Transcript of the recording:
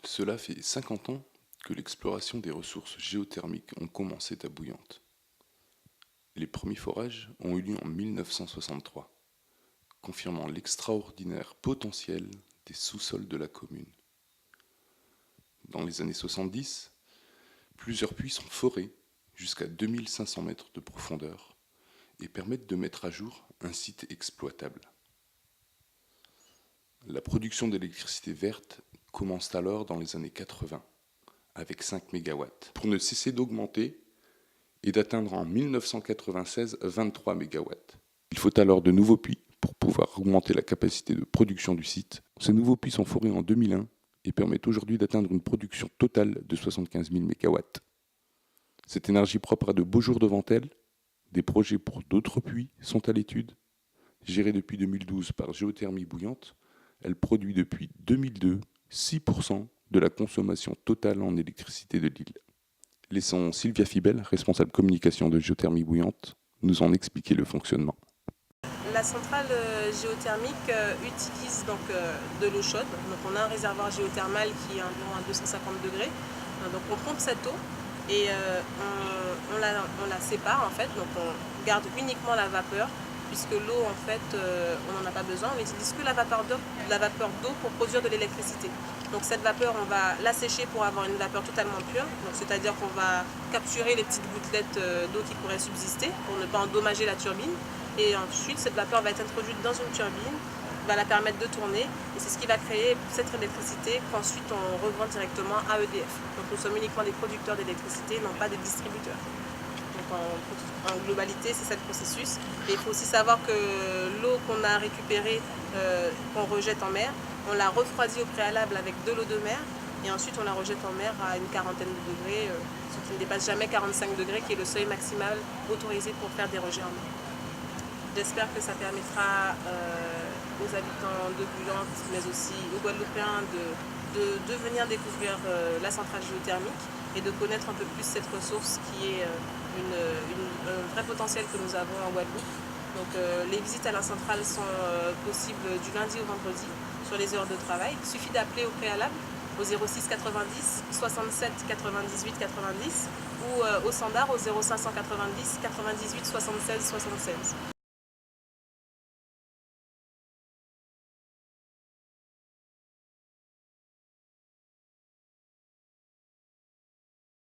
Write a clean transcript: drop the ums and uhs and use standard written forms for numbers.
Cela fait 50 ans que l'exploration des ressources géothermiques ont commencé à Bouillante. Les premiers forages ont eu lieu en 1963, confirmant l'extraordinaire potentiel des sous-sols de la commune. Dans les années 70, plusieurs puits sont forés jusqu'à 2500 mètres de profondeur et permettent de mettre à jour un site exploitable. La production d'électricité verte commence alors dans les années 80, avec 5 MW, pour ne cesser d'augmenter et d'atteindre en 1996 23 MW. Il faut alors de nouveaux puits pour pouvoir augmenter la capacité de production du site. Ces nouveaux puits sont forés en 2001 et permettent aujourd'hui d'atteindre une production totale de 75 000 MW. Cette énergie propre a de beaux jours devant elle. Des projets pour d'autres puits sont à l'étude. Gérée depuis 2012 par Géothermie Bouillante, elle produit depuis 2002 6% de la consommation totale en électricité de l'île. Laissons Sylvia Fibel, responsable communication de Géothermie Bouillante, nous en expliquer le fonctionnement. La centrale géothermique utilise donc de l'eau chaude. Donc on a un réservoir géothermal qui est environ à 250 degrés. Donc on pompe cette eau et on la sépare en fait. Donc on garde uniquement la vapeur, puisque l'eau en fait on n'en a pas besoin. On n'utilise que la vapeur d'eau pour produire de l'électricité. Donc cette vapeur, on va la sécher pour avoir une vapeur totalement pure. C'est-à-dire qu'on va capturer les petites gouttelettes d'eau qui pourraient subsister pour ne pas endommager la turbine. Et ensuite, cette vapeur va être introduite dans une turbine, va la permettre de tourner. Et c'est ce qui va créer cette électricité qu'ensuite on revend directement à EDF. Donc nous sommes uniquement des producteurs d'électricité, non pas des distributeurs. Donc en globalité, c'est ça le processus. Et il faut aussi savoir que l'eau qu'on a récupérée, qu'on rejette en mer, on la refroidit au préalable avec de l'eau de mer. Et ensuite, on la rejette en mer à une quarantaine de degrés, ce qui ne dépasse jamais 45 degrés, qui est le seuil maximal autorisé pour faire des rejets en mer. J'espère que ça permettra aux habitants de Bouillante, mais aussi aux Guadeloupéens, de venir découvrir la centrale géothermique et de connaître un peu plus cette ressource qui est un vrai potentiel que nous avons en Guadeloupe. Donc les visites à la centrale sont possibles du lundi au vendredi sur les heures de travail. Il suffit d'appeler au préalable au 06 90 67 98 90 ou au standard au 0590 98 76 76.